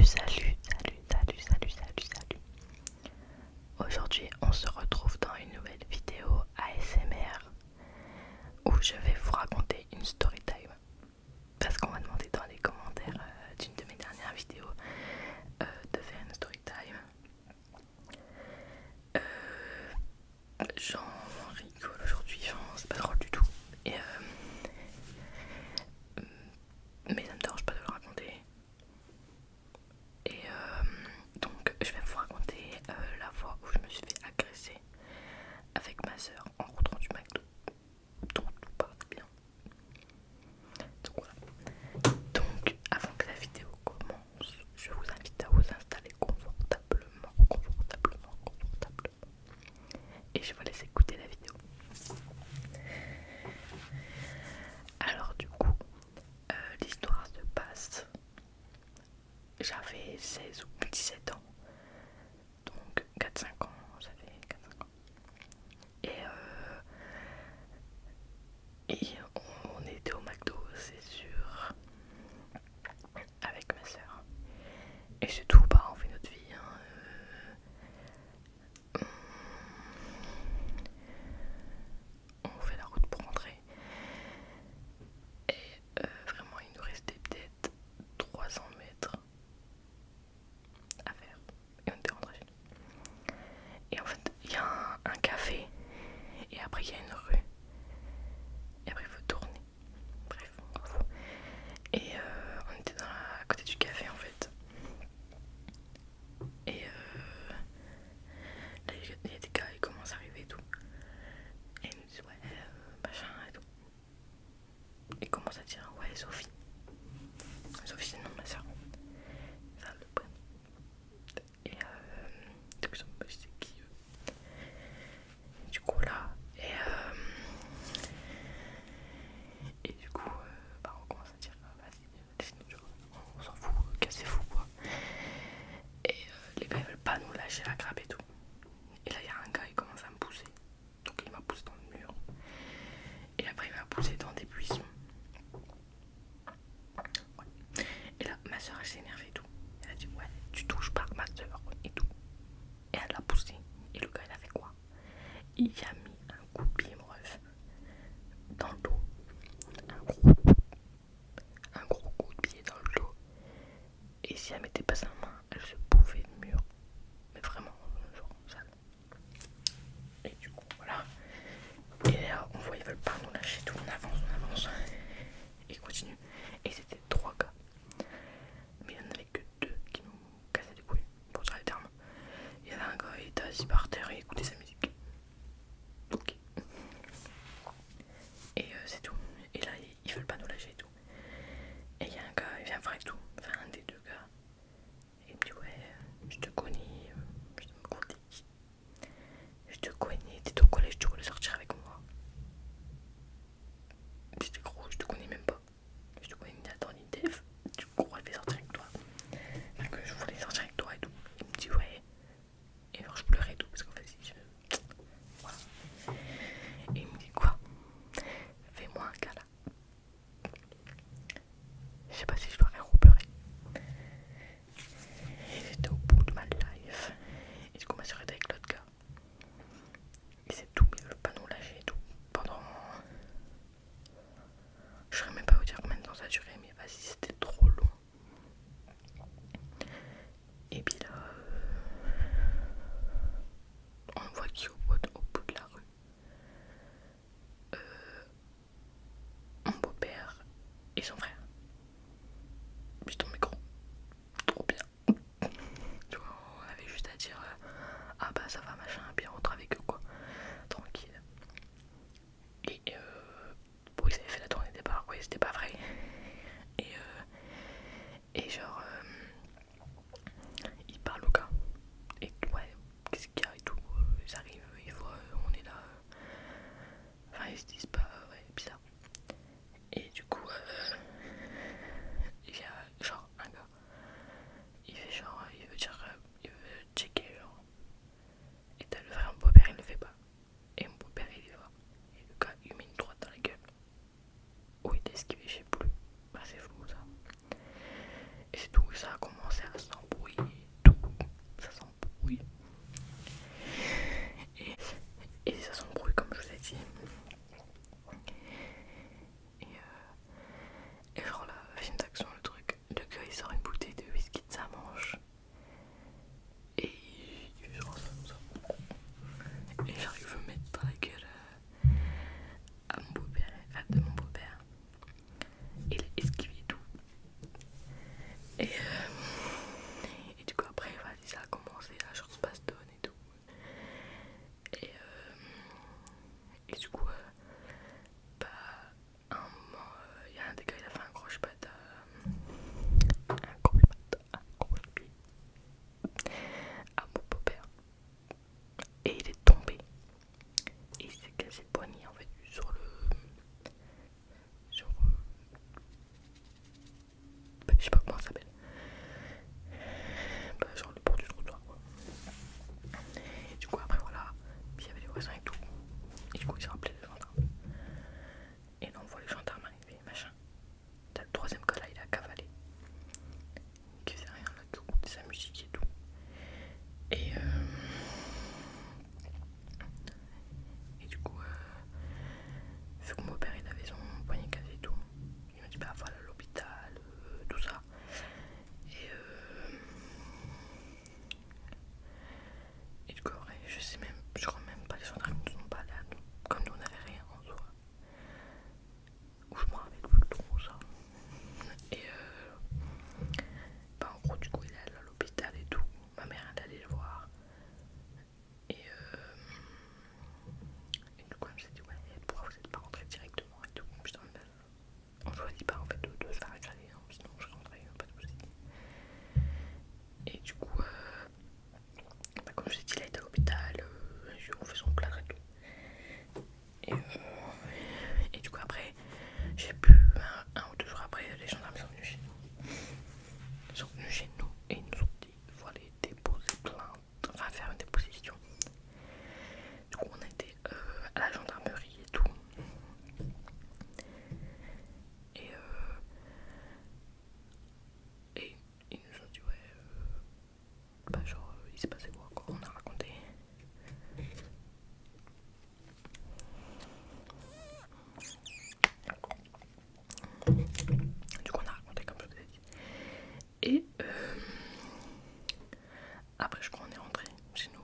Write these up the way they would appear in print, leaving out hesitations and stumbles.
Salut. Aujourd'hui, on se retrouve dans une nouvelle vidéo ASMR où je vais vous raconter une story time. Parce qu'on m'a demandé dans les commentaires d'une de mes dernières vidéos de faire une story time. J'en rigole aujourd'hui, c'est pas drôle du tout. Mais ça me dérange pas de le raconter. Donc je vais vous raconter la fois où je me suis fait agresser avec ma soeur en rentrant du McDo. Donc tout part bien. Donc voilà. Donc avant que la vidéo commence, je vous invite à vous installer confortablement. Et je vous laisse écouter la vidéo. Alors du coup, l'histoire se passe. J'avais 16 ou 17 ans. Donc 4-5 ans, ça fait 4-5 ans. Et on était au McDo, c'est sûr, avec ma soeur. Et c'est tout, bah on fait notre vie. On fait la route pour rentrer. Et vraiment, il nous restait peut-être 300 mètres à faire. Et on était rentré chez nous. Et en fait, il y a un café. Et après, il y a une rue. Et après, il faut tourner. Bref, on s'en fout. Et on était à côté du café en fait. Et là, il y a des gars, ils commencent à arriver et tout. Et ils nous disent ouais, machin et tout. Ils commencent à dire ouais, Sophie. Sophie, c'est le nom de ma soeur. Ça, le prénom. Et donc, je sais qui eux. Du coup, là. Et du coup, bah, on commence à dire vas-y, laissez-nous, genre, on s'en fout, cassez-vous quoi. Et les gars, ils veulent pas nous lâcher la grappe et tout. Et là, il y a un gars, il commence à me pousser. Donc, il m'a poussé dans le mur. Et après, il m'a poussé dans des buissons. Ouais. Et là, ma soeur, elle s'est énervée et tout. Elle a dit, ouais, tu touches pas ma soeur et tout. Et elle l'a poussé. Et le gars, il a fait quoi? Il a mis un coup de pied, mon ref, dans le dos. Un gros coup de pied dans le dos. Et si elle mettait pas sa main, elle se bouffait le mur. Mais vraiment, genre, sale. Et du coup, voilà. Et là, on voit, ils veulent pas nous lâcher tout. On avance. Et continue. Et c'était 3 gars. Mais il n'y en avait que 2 qui nous cassaient les couilles, pour dire les termes. Il y avait un gars, il était assis par terre et écoutait sa musique. Ok. Et c'est tout. Et là, ils veulent pas nous lâcher et tout. Et il y a un gars, il vient voir et tout. Enfin, un des 2 gars. Et il me dit ouais, je te connais. Je me compte qui. Je te connais, t'étais au collège, tu voulais sortir avec moi. J'étais gros, je te connais même pas. Je te connais ni Nathan ni Dave. Du coup, je vais sortir avec toi. Enfin, que je voulais sortir avec toi et tout. Il me dit ouais. Et alors je pleurais et tout parce qu'en fait, voilà. Et il me dit quoi? Fais-moi un câlin. Je sais pas si je dois rire ou pleurer. Et du coup après vas-y, ça a commencé, la chance bastonne et tout. Et du coup bah à un moment il y a un des gars, il a fait un gros shot un gros pied à mon beau-père. Et il est tombé. Et il s'est cassé le poignet en fait sur le. Sur. Je sais pas comment ça s'appelle. Bah, genre le bord du trottoir quoi. Et du coup après voilà, puis il y avait les voisins et tout. Et du coup ils ont appelé les gendarmes. Et là on voit les gendarmes arriver, machin. T'as le troisième gars là, il a cavalé. Qui faisait rien là, qui écoutait sa musique et tout. Et du coup, vu que mon père il avait son poignet cassé et tout, il m'a dit bah voilà l'hôpital, tout ça. Et, et du coup, ouais, je sais même, je crois même pas les gendarmes ne sont pas là, comme nous on n'avait rien en soi. Ou je me rappelle plus trop ça. Et bah en gros, du coup, il est allé à l'hôpital et tout. Ma mère elle allait le voir. Et, et du coup, elle me s'est dit ouais, pourquoi vous n'êtes pas rentré directement et tout. Putain, on choisit pas en fait de se faire agresser, hein, sinon je rentrais, pas de soucis. Et du coup, bah, comme je vous ai dit, il a été à l'hôpital, on fait son plâtre et tout. Et du coup, après, j'ai pu, un ou deux jours après, les gendarmes sont venus chez nous. Ils sont venus chez nous et ils nous ont dit il faut aller déposer plainte, enfin faire une déposition. Du coup, on a été à la gendarmerie et tout. Et, et ils nous ont dit ouais, bah genre, il s'est passé quoi, on a raconté. Du coup, on a raconté comme je vous ai dit. Et après, je crois qu'on est rentré chez nous.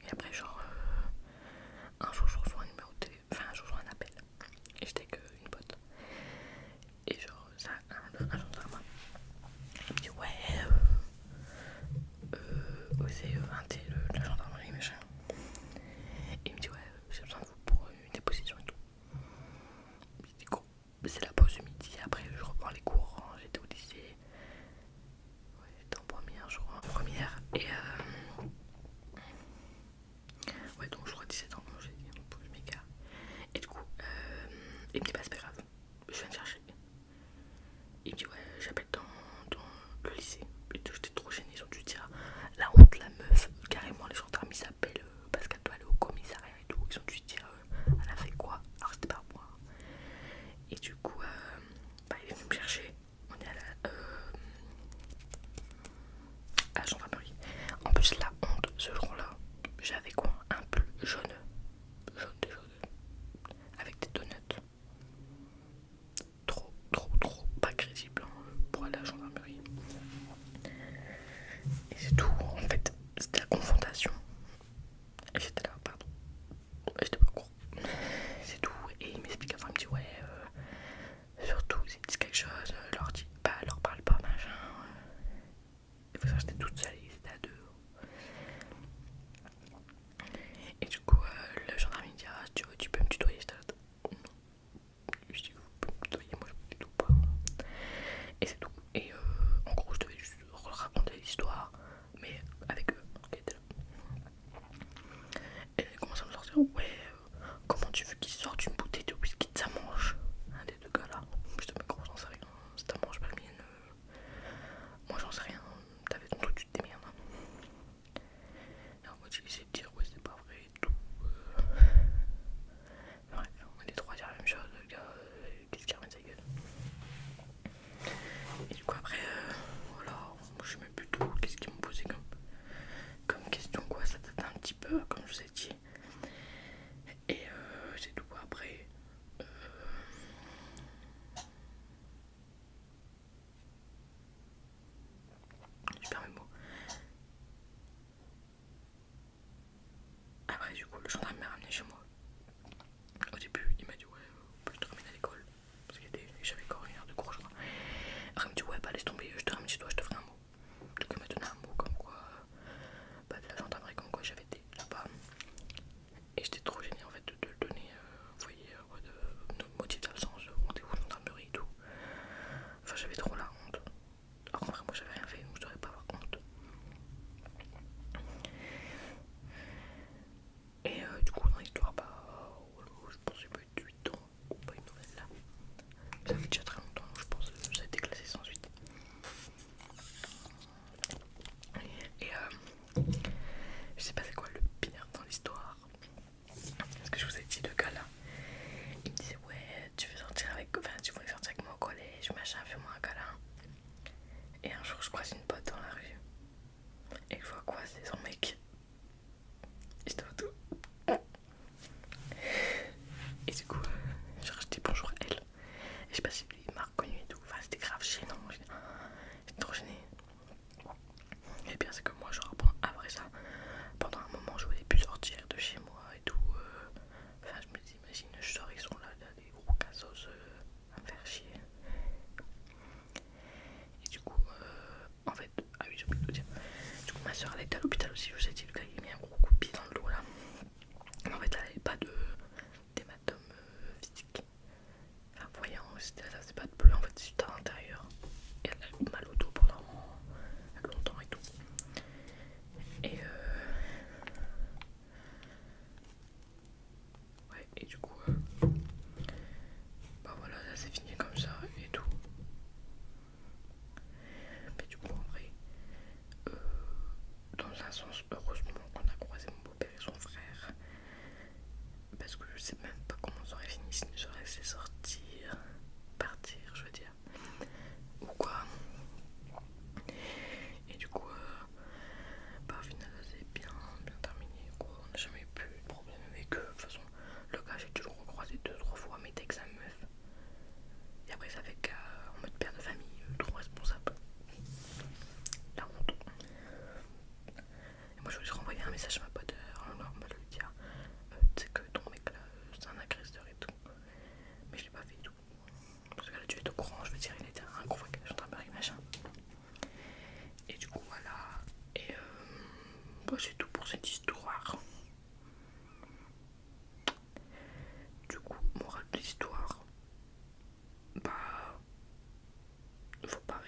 Et après, genre, un jour, je reçois un numéro de télé, enfin, un jour, je reçois un appel. Et j'étais avec une pote. Et genre, ça, un gendarme, il me dit ouais, c'est un thé, la gendarmerie, machin. Et il me dit ouais, j'ai besoin de vous pour une déposition et tout. Je dis quoi, c'est la pause du midi. Après, je reprends les cours. J'étais au lycée. Ouais, j'étais en première, je crois. En première. Et ouais, donc je crois 17 ans, j'ai dit, je m'égare. Et du coup, il me dit bah c'est pas grave, je viens te chercher. Il me dit ouais, j'appelle dans le lycée. Et j'étais trop gênée, ils ont dû dire la honte, la meuf, carrément les gendarmes ils s'appellent parce qu'elle doit aller au commissariat et tout. Ils ont dû dire elle a fait quoi, alors c'était pas moi. Et du coup, bah, il est venu me chercher. On est à la gendarmerie. En plus, la honte, ce jour-là, j'avais quoi, un pull jaune, avec des donuts. Trop pas crédible pour aller à la gendarmerie. Et c'est tout, en fait, c'était la confrontation. Et j'étais là, pardon, j'étais pas au courant. C'est tout, et il m'explique après, il me dit ouais, surtout s'ils disent quelque chose, leur parle pas, machin. Et faut ça, j'étais toute seule, ils étaient à deux. Et du coup, le gendarme il me dit ah, tu peux me tutoyer, j'étais là. Non. Je dis vous pouvez me tutoyer, moi je me tutoie pas. Et c'est tout. Et en gros, je devais juste raconter l'histoire, mais avec eux qui étaient là. Et il commence à me sortir ouais, comment tu veux qu'il sorte une bouteille de whisky de sa manche, un des deux gars là. Je te mets gros, j'en sais rien. C'est ta manche, pas la mienne. Moi j'en sais rien. T'avais ton truc, tu te démerdes. Et en mode, j'ai essayé de dire ouais, c'est pas vrai et tout. Bref, on est les trois à dire la même chose. Le gars, qu'est-ce qu'il ramène sa gueule. Et du coup, après, voilà, je sais même plus trop qu'est-ce qu'ils m'ont posé comme question, quoi. Ça date un petit peu, comme je vous ai dit. Et c'est tout. Après, je perds mes mots. Après, du coup, le gendarme m'a ramené chez moi. Au début, il m'a dit ouais, je te ramène à l'école. Parce que j'avais encore une heure de cours, je crois. Après, dit ouais bah laisse tomber, je te ramène chez toi, je te ferai un mot. Donc il m'a donné un mot comme quoi, bah de la gendarmerie comme quoi j'avais été là-bas. Et j'étais trop gênée en fait de le donner, vous voyez, de motif d'absence, de rendez-vous gendarmerie et tout. Enfin j'avais trop la honte. Alors qu'en vrai moi j'avais rien fait donc je devrais pas avoir honte. Et du coup dans l'histoire bah je pense que j'ai pas eu de 8 ans ou pas une nouvelle là. Ça fait déjà très longtemps donc je pense que ça a été classé sans suite. Et je sais pas c'est quoi le pire dans l'histoire. Parce que je vous ai dit le gars là, il me disait ouais tu veux sortir avec, enfin tu voulais sortir avec moi au collège, machin, fais-moi un câlin. Et un jour je croise une pote dans la rue et je vois quoi c'est son mec. J'étais au tout. Et du coup genre je dis bonjour à elle. Et je sais pas si il m'a reconnu et tout, enfin c'était grave gênant. J'étais trop gênée. Et le pire c'est que moi genre après ça, pendant un moment je voulais plus sortir de chez moi et tout. Enfin je me dis imagine je sors, ils sont là des gros cassos à me faire chier. Et du coup en fait, ah oui j'ai oublié de vous dire. Du coup ma soeur elle était à l'hôpital aussi, je vous ai dit le gars il a mis un gros coup de pied dans le dos là. Mais en fait elle avait pas d'hématome physique. Enfin voyant, ça faisait pas de bleu en fait, c'était à l'intérieur. Et elle a eu mal au dos pendant longtemps et tout. Et ouais, et du coup bah voilà, ça s'est fini comme ça et tout. Mais du coup en vrai dans un sens heureusement qu'on a croisé mon beau-père et son frère, parce que je sais même pas comment ça aurait fini si j'aurais laissé sortir, partir je veux dire, ou quoi. Et du coup bah au final ça s'est bien terminé quoi. On n'a jamais eu plus de problème avec eux. De toute façon le gars j'ai dû le recroiser 2-3 fois mais dès que ça me meuf. Et après ça fait qu'en mode père de famille, trop responsable. La honte. Et moi je voulais renvoyer un message à ma pote en mode lui dire tu sais que ton mec là c'est un agresseur et tout. Mais je l'ai pas fait et tout. Parce qu'elle a dû être au courant, je veux dire, il était un convoqué de gendarmerie machin. Et du coup voilà. Et bah, c'est tout pour cette histoire. Du coup, morale de l'histoire, bah faut pas